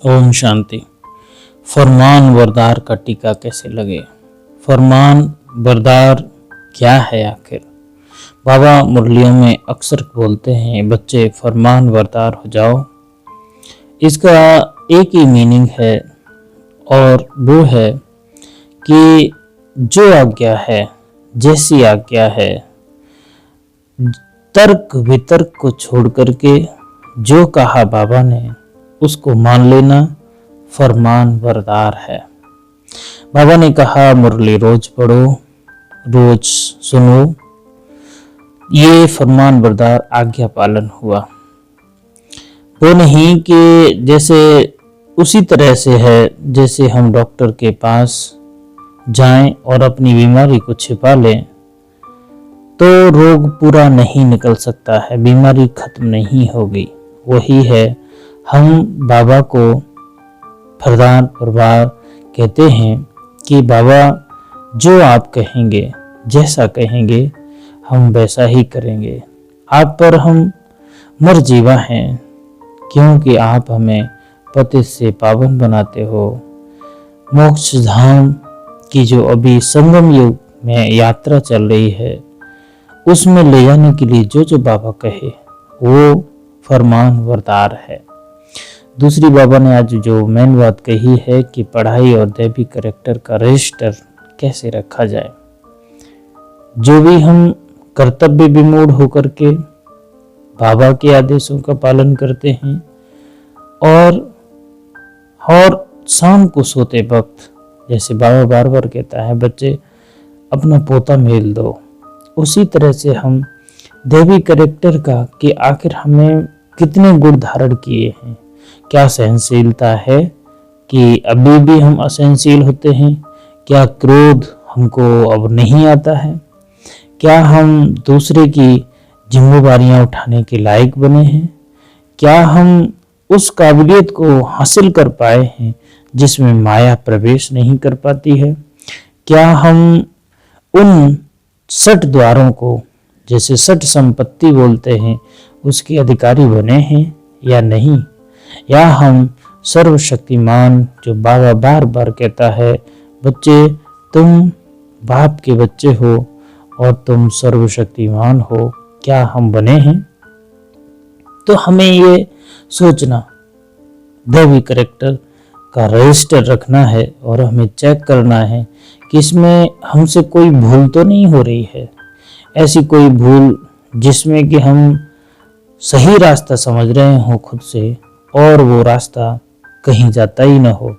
ओम शांति। फरमान बरदार का टीका कैसे लगे? फरमान बरदार क्या है आखिर? बाबा मुरलियों में अक्सर बोलते हैं, बच्चे फरमान बरदार हो जाओ। इसका एक ही मीनिंग है और वो है कि जो आज्ञा है, जैसी आज्ञा है, तर्क वितर्क को छोड़ करके जो कहा बाबा ने उसको मान लेना फरमान बरदार है। बाबा ने कहा मुरली रोज पढ़ो, रोज सुनो, ये फरमान बरदार आज्ञा पालन हुआ। वो नहीं कि जैसे उसी तरह से है जैसे हम डॉक्टर के पास जाएं और अपनी बीमारी को छिपा लें तो रोग पूरा नहीं निकल सकता है, बीमारी खत्म नहीं होगी। वही है, हम बाबा को फरमान बरदार कहते हैं कि बाबा जो आप कहेंगे, जैसा कहेंगे हम वैसा ही करेंगे। आप पर हम मर्जीवा हैं क्योंकि आप हमें पतित से पावन बनाते हो। मोक्ष धाम की जो अभी संगम युग में यात्रा चल रही है उसमें ले जाने के लिए जो जो बाबा कहे वो फरमान बरदार है। दूसरी बाबा ने आज जो मेन बात कही है कि पढ़ाई और दैवी कैरेक्टर का रजिस्टर कैसे रखा जाए। जो भी हम कर्तव्य विमूढ़ होकर के बाबा के आदेशों का पालन करते हैं और शाम को सोते वक्त जैसे बाबा बार बार कहता है बच्चे अपना पोता मेल दो, उसी तरह से हम देवी कैरेक्टर का कि आखिर हमें कितने गुण धारण किए हैं। क्या सहनशीलता है कि अभी भी हम असहनशील होते हैं? क्या क्रोध हमको अब नहीं आता है? क्या हम दूसरे की जिम्मेदारियां उठाने के लायक बने हैं? क्या हम उस काबिलियत को हासिल कर पाए हैं जिसमें माया प्रवेश नहीं कर पाती है? क्या हम उन 60 द्वारों को जैसे 60 संपत्ति बोलते हैं उसके अधिकारी बने हैं या नहीं? या हम सर्वशक्तिमान जो बाबा बार बार कहता है बच्चे तुम बाप के बच्चे हो और तुम सर्वशक्तिमान हो, क्या हम बने हैं? तो हमें ये सोचना, दैवी कैरेक्टर का रजिस्टर रखना है और हमें चेक करना है कि इसमें हमसे कोई भूल तो नहीं हो रही है। ऐसी कोई भूल जिसमें कि हम सही रास्ता समझ रहे हो खुद से और वो रास्ता कहीं जाता ही ना हो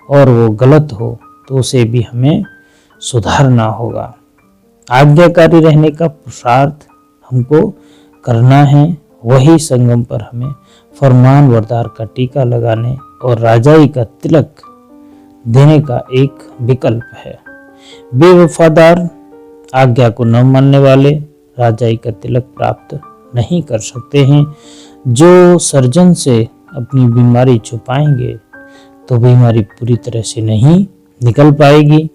और वो गलत हो तो उसे भी हमें सुधारना होगा। आज्ञाकारी रहने का पुरुषार्थ हमको करना है। वही संगम पर हमें फरमान बरदार का टीका लगाने और राजाई का तिलक देने का एक विकल्प है। बेवफादार आज्ञा को न मानने वाले राजाई का तिलक प्राप्त नहीं कर सकते हैं। जो सर्जन से अपनी बीमारी छुपाएंगे तो बीमारी पूरी तरह से नहीं निकल पाएगी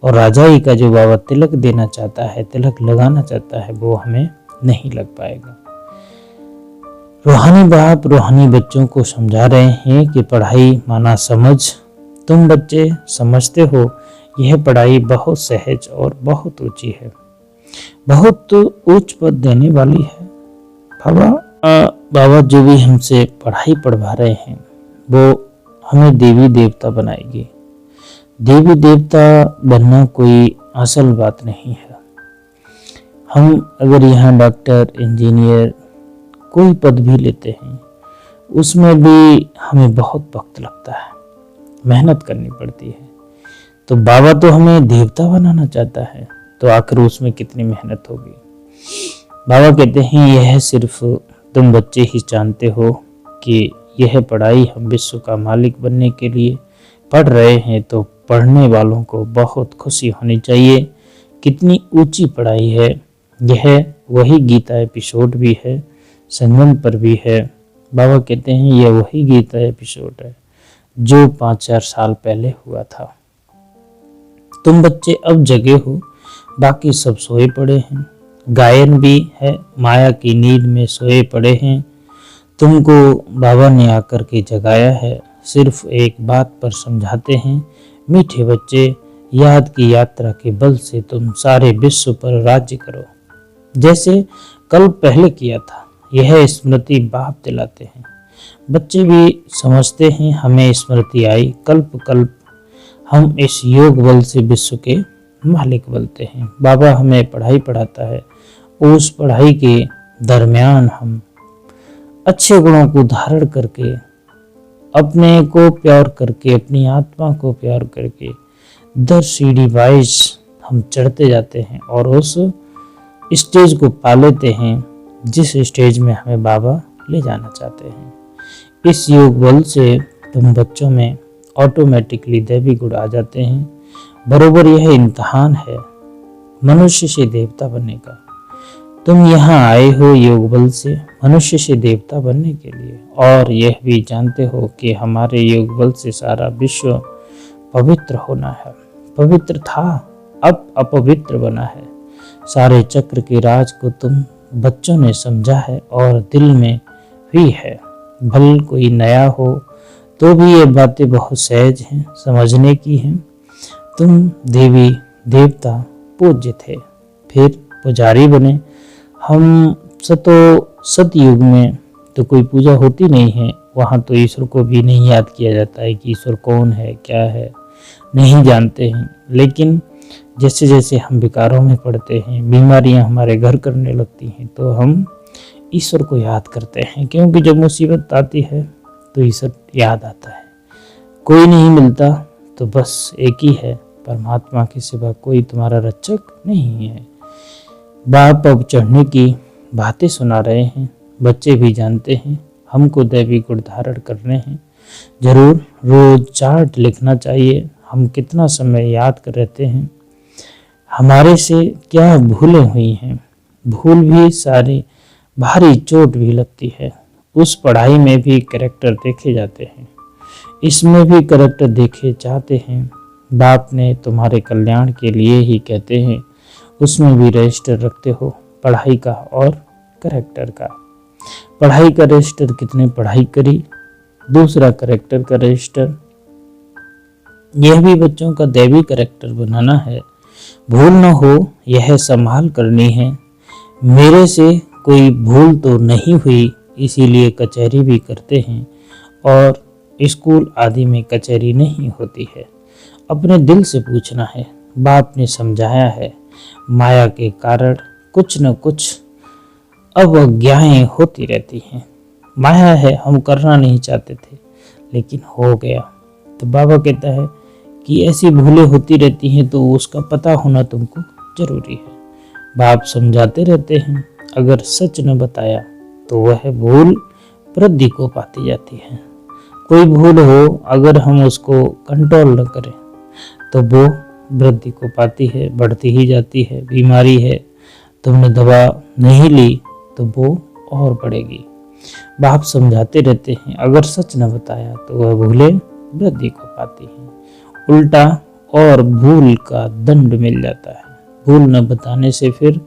और राजाई का जो बाबा तिलक देना चाहता है, तिलक लगाना चाहता है, वो हमें नहीं लग पाएगा। रूहानी बाप रूहानी बच्चों को समझा रहे हैं कि पढ़ाई माना समझ। तुम बच्चे समझते हो यह पढ़ाई बहुत सहज और बहुत ऊंची है, बहुत उच्च पद देने वाली है। बाबा जो भी हमसे पढ़ाई पढ़वा रहे हैं वो हमें देवी देवता बनाएगी। देवी देवता बनना कोई असल बात नहीं है। हम अगर यहाँ डॉक्टर, इंजीनियर कोई पद भी लेते हैं उसमें भी हमें बहुत वक्त लगता है, मेहनत करनी पड़ती है। तो बाबा तो हमें देवता बनाना चाहता है तो आखिर उसमें कितनी मेहनत होगी। बाबा कहते हैं यह सिर्फ तुम बच्चे ही जानते हो कि यह पढ़ाई हम विश्व का मालिक बनने के लिए पढ़ रहे हैं, तो पढ़ने वालों को बहुत खुशी होनी चाहिए। कितनी ऊंची पढ़ाई है यह, वही गीता एपिसोड भी है, संगम पर भी है। बाबा कहते हैं यह वही गीता एपिसोड है जो 5-4 साल पहले हुआ था। तुम बच्चे अब जगे हो, बाकी सब सोए पड़े हैं। गायन भी है, माया की नींद में सोए पड़े हैं। तुमको बाबा ने आकर के जगाया है। सिर्फ एक बात पर समझाते हैं, मीठे बच्चे, याद की यात्रा के बल से तुम सारे विश्व पर राज्य करो, जैसे कल पहले किया था। यह स्मृति बाप दिलाते हैं। बच्चे भी समझते हैं, हमें स्मृति आई, कल्प कल्प हम इस योग बल से विश्व के मालिक बनते हैं। बाबा हमें पढ़ाई पढ़ाता है, उस पढ़ाई के दरमियान हम अच्छे गुणों को धारण करके, अपने को प्यार करके, अपनी आत्मा को प्यार करके 10 सीढ़ी वाइज हम चढ़ते जाते हैं और उस स्टेज को पा लेते हैं जिस स्टेज में हमें बाबा ले जाना चाहते हैं। इस योग बल से तुम बच्चों में ऑटोमेटिकली दैवी गुण आ जाते हैं। बरोबर यह इम्तिहान है मनुष्य से देवता बनने का। तुम यहाँ आए हो योग बल से मनुष्य से देवता बनने के लिए, और यह भी जानते हो कि हमारे योग बल से सारा विश्व पवित्र होना है। पवित्र था, अब अपवित्र बना है। सारे चक्र के राज को तुम बच्चों ने समझा है और दिल में भी है। भल कोई नया हो तो भी ये बातें बहुत सहज हैं, समझने की हैं। तुम देवी देवता पूज्य थे, फिर पुजारी बने। हम सतयुग में तो कोई पूजा होती नहीं है, वहाँ तो ईश्वर को भी नहीं याद किया जाता है कि ईश्वर कौन है, क्या है, नहीं जानते हैं। लेकिन जैसे जैसे हम विकारों में पड़ते हैं, बीमारियां हमारे घर करने लगती हैं, तो हम ईश्वर को याद करते हैं, क्योंकि जब मुसीबत आती है तो ईश्वर याद आता है। कोई नहीं मिलता तो बस एक ही है, परमात्मा के सिवा कोई तुम्हारा रक्षक नहीं है। बाप अब चढ़ने की बातें सुना रहे हैं। बच्चे भी जानते हैं हमको दैवी गुण धारण करने हैं। जरूर रोज चार्ट लिखना चाहिए, हम कितना समय याद कर रहते हैं, हमारे से क्या भूलें हुई हैं। भूल भी सारी भारी चोट भी लगती है। उस पढ़ाई में भी कैरेक्टर देखे जाते हैं, इसमें भी कैरेक्टर देखे जाते हैं। बाप ने तुम्हारे कल्याण के लिए ही कहते हैं, उसमें भी रजिस्टर रखते हो पढ़ाई का और कैरेक्टर का। पढ़ाई का रजिस्टर कितने पढ़ाई करी, दूसरा कैरेक्टर का रजिस्टर। यह भी बच्चों का दैवी कैरेक्टर बनाना है। भूल न हो यह संभाल करनी है। मेरे से कोई भूल तो नहीं हुई, इसीलिए कचहरी भी करते हैं, और स्कूल आदि में कचहरी नहीं होती है। अपने दिल से पूछना है। बाप ने समझाया है, माया के कारण कुछ न कुछ अवज्ञाएं होती रहती हैं। माया है, हम करना नहीं चाहते थे लेकिन हो गया। तो बाबा कहता है कि ऐसी भूलें होती रहती हैं, तो उसका पता होना तुमको जरूरी है। बाप समझाते रहते हैं, अगर सच न बताया तो वह भूल वृद्धि को पाती जाती है। कोई भूल हो, अगर हम उसको कंट्रोल न करें तो वो वृद्धि को पाती है, बढ़ती ही जाती है। बीमारी है, तुमने दवा नहीं ली तो वो और बढ़ेगी। बाप समझाते रहते हैं, अगर सच न बताया तो वह भूलें वृद्धि को पाती हैं। उल्टा और भूल का दंड मिल जाता है। भूल न बताने से फिर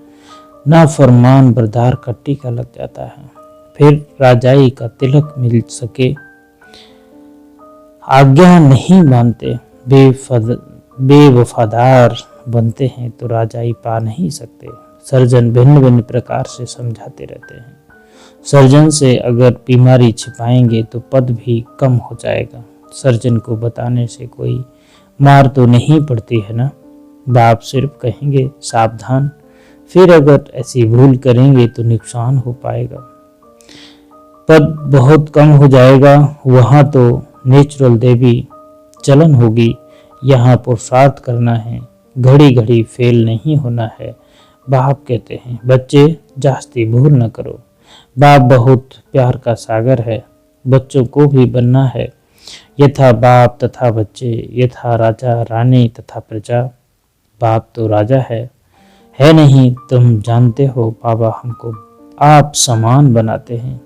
नाफरमान बरदार का टीका लग जाता है, फिर राजाई का तिलक मिल सके। आज्ञा नहीं मानते, बेवफादार बनते हैं तो राजाई पा नहीं सकते। सर्जन भिन्न भिन्न प्रकार से समझाते रहते हैं। सर्जन से अगर बीमारी छिपाएंगे तो पद भी कम हो जाएगा। सर्जन को बताने से कोई मार तो नहीं पड़ती है ना। बाप सिर्फ कहेंगे सावधान, फिर अगर ऐसी भूल करेंगे तो नुकसान हो पाएगा, पद बहुत कम हो जाएगा। वहाँ तो नेचुरल देवी चलन होगी, यहाँ पुरुषार्थ करना है, घड़ी घड़ी फेल नहीं होना है। बाप कहते हैं, बच्चे जास्ती भूल न करो। बाप बहुत प्यार का सागर है, बच्चों को भी बनना है। यथा बाप तथा बच्चे, यथा राजा रानी तथा प्रजा। बाप तो राजा है नहीं, तुम जानते हो। बाबा हमको आप समान बनाते हैं,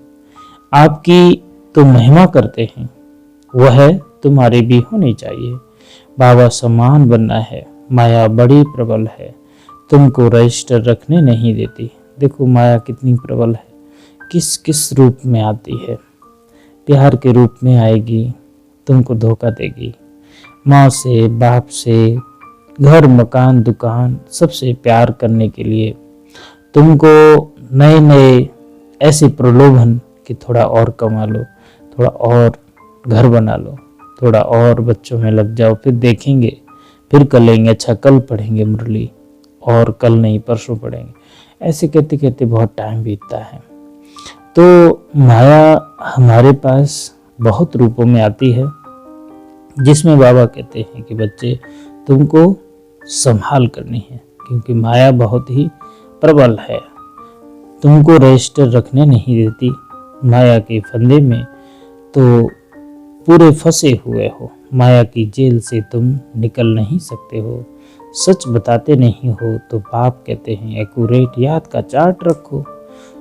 आपकी तो महिमा करते हैं, वह तुम्हारी भी होनी चाहिए। बाबा समान बनना है। माया बड़ी प्रबल है, तुमको रजिस्टर रखने नहीं देती। देखो माया कितनी प्रबल है, किस किस रूप में आती है। प्यार के रूप में आएगी, तुमको धोखा देगी। माँ से, बाप से, घर, मकान, दुकान, सबसे प्यार करने के लिए तुमको नए नए ऐसे प्रलोभन कि थोड़ा और कमा लो, थोड़ा और घर बना लो, थोड़ा और बच्चों में लग जाओ, फिर देखेंगे, फिर कल लेंगे, अच्छा कल पढ़ेंगे मुरली, और कल नहीं परसों पढ़ेंगे। ऐसे कहते कहते बहुत टाइम बीतता है। तो माया हमारे पास बहुत रूपों में आती है, जिसमें बाबा कहते हैं कि बच्चे तुमको संभाल करनी है, क्योंकि माया बहुत ही प्रबल है, तुमको रजिस्टर रखने नहीं देती। माया के फंदे में तो पूरे फंसे हुए हो, माया की जेल से तुम निकल नहीं सकते हो। सच बताते नहीं हो तो बाप कहते हैं एक्यूरेट याद का चार्ट रखो।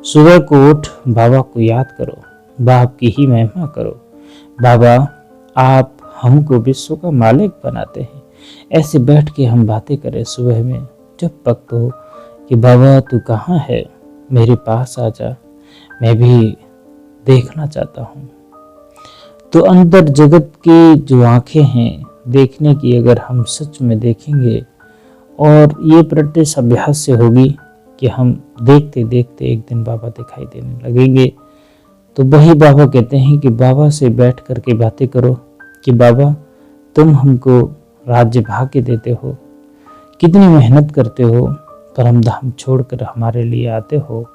सुबह को उठ बाबा को याद करो, बाप की ही महिमा करो। बाबा आप हमको विश्व का मालिक बनाते हैं। ऐसे बैठ के हम बातें करें सुबह में जब वक्त हो कि बाबा तू कहाँ है, मेरे पास आ जा, मैं भी देखना चाहता हूँ। तो अंदर जगत की जो आंखें हैं देखने की, अगर हम सच में देखेंगे और ये प्रैक्टिस अभ्यास से होगी कि हम देखते देखते एक दिन बाबा दिखाई देने लगेंगे। तो वही बाबा कहते हैं कि बाबा से बैठ करके बातें करो कि बाबा तुम हमको राज्य भाग्य देते हो, कितनी मेहनत करते हो, परम धाम छोड़कर हमारे लिए आते हो।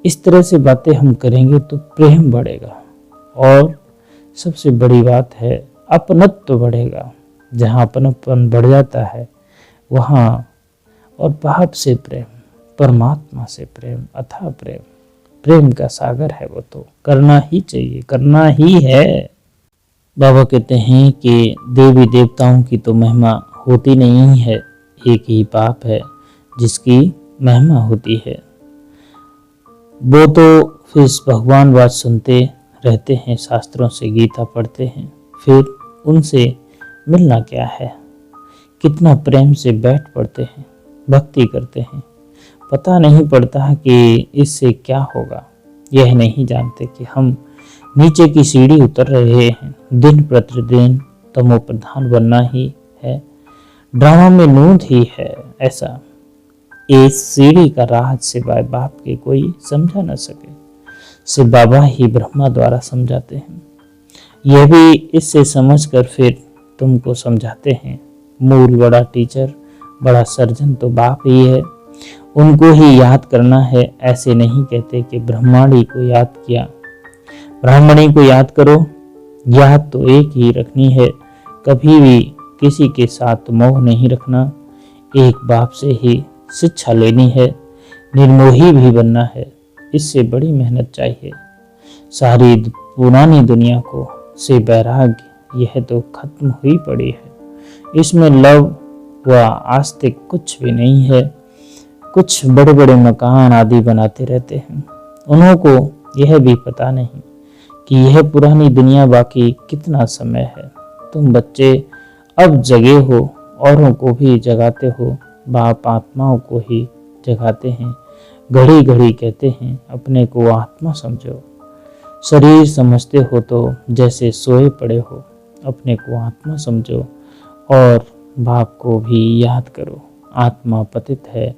इस तरह से बातें हम करेंगे तो प्रेम बढ़ेगा, और सबसे बड़ी बात है अपनत्व बढ़ेगा। जहाँ अपनपन बढ़ जाता है वहाँ, और बाप से प्रेम, परमात्मा से प्रेम, अथाह प्रेम, प्रेम का सागर है, वो तो करना ही चाहिए, करना ही है। बाबा कहते हैं कि देवी देवताओं की तो महिमा होती नहीं है, एक ही बाप है जिसकी महिमा होती है। वो तो फिर भगवान बात सुनते रहते हैं, शास्त्रों से गीता पढ़ते हैं, फिर उनसे मिलना क्या है, कितना प्रेम से बैठ पड़ते हैं, भक्ति करते हैं। पता नहीं पड़ता कि इससे क्या होगा, यह नहीं जानते कि हम नीचे की सीढ़ी उतर रहे हैं। दिन प्रतिदिन तमो प्रधान बनना ही है, ड्रामा में नूंद ही है ऐसा। इस सीढ़ी का राज सिवाय बाप के कोई समझा न सके, से बाबा ही ब्रह्मा द्वारा समझाते हैं। यह भी इससे समझकर फिर तुमको समझाते हैं। मूल बड़ा टीचर, बड़ा सर्जन तो बाप ही है, उनको ही याद करना है। ऐसे नहीं कहते कि ब्रह्मांडी को याद किया, ब्राह्मणी को याद करो। याद तो एक ही रखनी है, कभी भी किसी के साथ मोह नहीं रखना। एक बाप से ही शिक्षा लेनी है, निर्मोही भी बनना है। इससे बड़ी मेहनत चाहिए। सारी पुरानी दुनिया को से वैराग्य यह तो खत्म हुई पड़ी है। इसमें लव व आस्तिक कुछ भी नहीं है। कुछ बड़े बड़े मकान आदि बनाते रहते हैं, उन्हों को यह भी पता नहीं कि यह पुरानी दुनिया बाकी कितना समय है। तुम बच्चे अब जगे हो, औरों को भी जगाते हो, बाप आत्माओं को ही जगाते हैं। घड़ी घड़ी कहते हैं अपने को आत्मा समझो। शरीर समझते हो तो जैसे सोए पड़े हो, अपने को आत्मा समझो और बाप को भी याद करो। आत्मा पतित है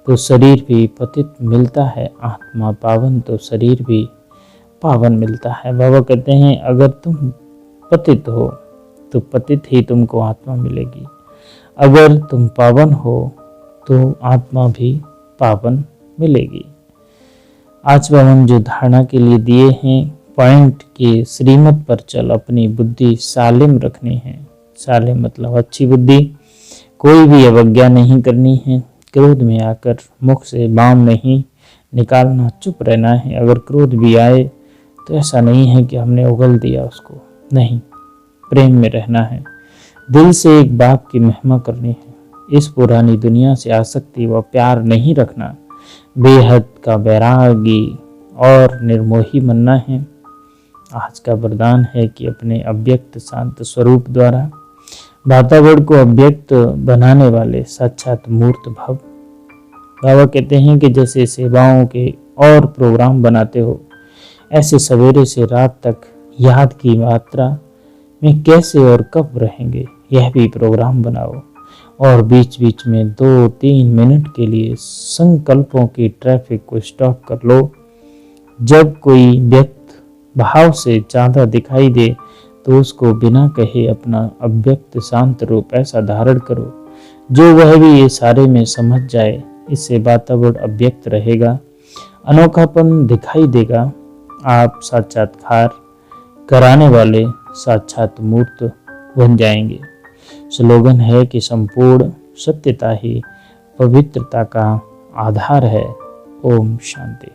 तो शरीर भी पतित मिलता है, आत्मा पावन तो शरीर भी पावन मिलता है। बाबा कहते हैं अगर तुम पतित हो तो पतित ही तुमको आत्मा मिलेगी, अगर तुम पावन हो तो आत्मा भी पावन मिलेगी। आज हम जो धारणा के लिए दिए हैं पॉइंट के श्रीमत पर चल, अपनी बुद्धि सालिम रखनी है। सालिम मतलब अच्छी बुद्धि, कोई भी अवज्ञा नहीं करनी है। क्रोध में आकर मुख से बाम नहीं निकालना, चुप रहना है। अगर क्रोध भी आए तो ऐसा नहीं है कि हमने उगल दिया उसको, नहीं, प्रेम में रहना है। दिल से एक बाप की महिमा करनी है। इस पुरानी दुनिया से आसक्ति व प्यार नहीं रखना, बेहद का वैरागी और निर्मोही बनना है। आज का वरदान है कि अपने अव्यक्त शांत स्वरूप द्वारा वातावरण को अव्यक्त बनाने वाले साक्षात मूर्त भव। बाबा कहते हैं कि जैसे सेवाओं के और प्रोग्राम बनाते हो, ऐसे सवेरे से रात तक याद की मात्रा में कैसे और कब रहेंगे, यह भी प्रोग्राम बनाओ। और बीच बीच में 2-3 मिनट के लिए संकल्पों की ट्रैफिक को स्टॉप कर लो। जब कोई व्यक्त भाव से ज़्यादा दिखाई दे तो उसको बिना कहे अपना अव्यक्त शांत रूप ऐसा धारण करो जो वह भी ये सारे में समझ जाए। इससे वातावरण अव्यक्त रहेगा, अनोखापन दिखाई देगा। आप साक्षात्कार कराने वाले साक्षात मूर्त बन जाएंगे। स्लोगन है कि संपूर्ण सत्यता ही पवित्रता का आधार है। ओम शांति।